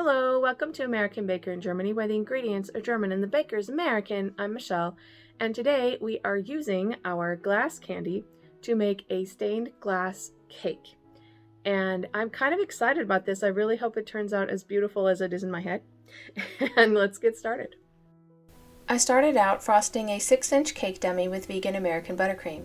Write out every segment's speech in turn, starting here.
Hello, welcome to American Baker in Germany, where the ingredients are German and the baker is American. I'm Michelle, and today we are using our glass candy to make a stained glass cake. And I'm kind of excited about this. I really hope it turns out as beautiful as it is in my head. And let's get started. I started out frosting a 6-inch cake dummy with vegan American buttercream.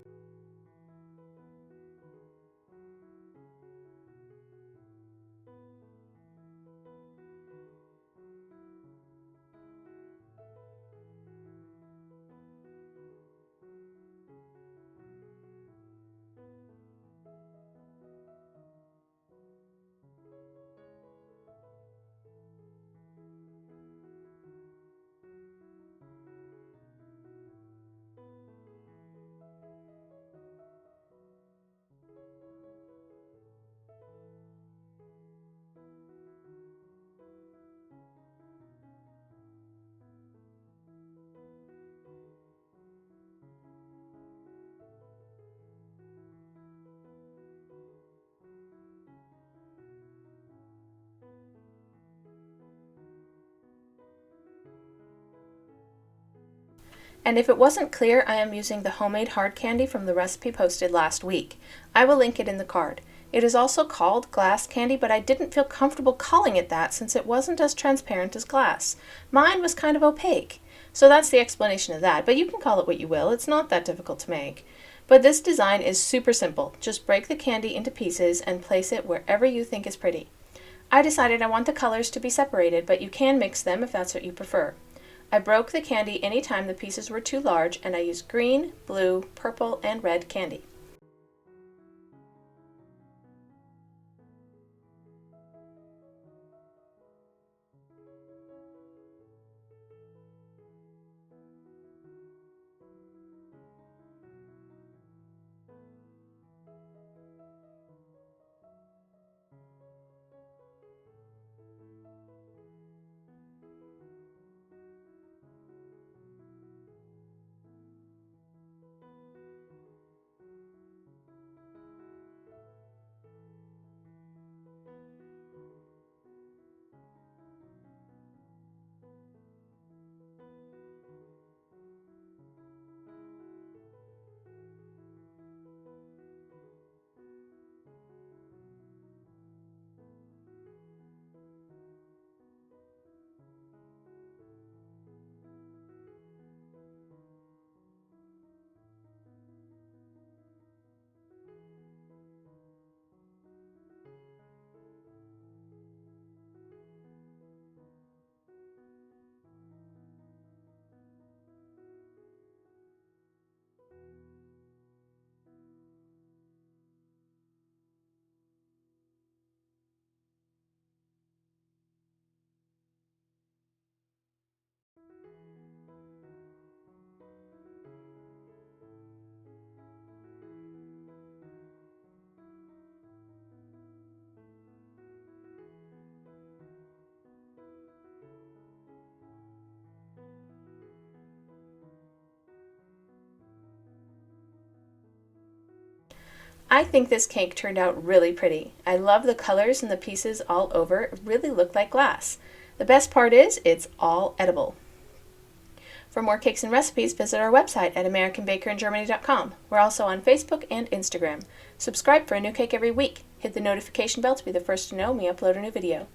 And if it wasn't clear, I am using the homemade hard candy from the recipe posted last week. I will link it in the card. It is also called glass candy, but I didn't feel comfortable calling it that since it wasn't as transparent as glass. Mine was kind of opaque. So that's the explanation of that, but you can call it what you will. It's not that difficult to make. But this design is super simple. Just break the candy into pieces and place it wherever you think is pretty. I decided I want the colors to be separated, but you can mix them if that's what you prefer. I broke the candy anytime the pieces were too large, and I used green, blue, purple, and red candy. I think this cake turned out really pretty. I love the colors and the pieces all over. It really look like glass. The best part is it's all edible. For more cakes and recipes, visit our website at AmericanBakerInGermany.com. We're also on Facebook and Instagram. Subscribe for a new cake every week. Hit the notification bell to be the first to know when we upload a new video.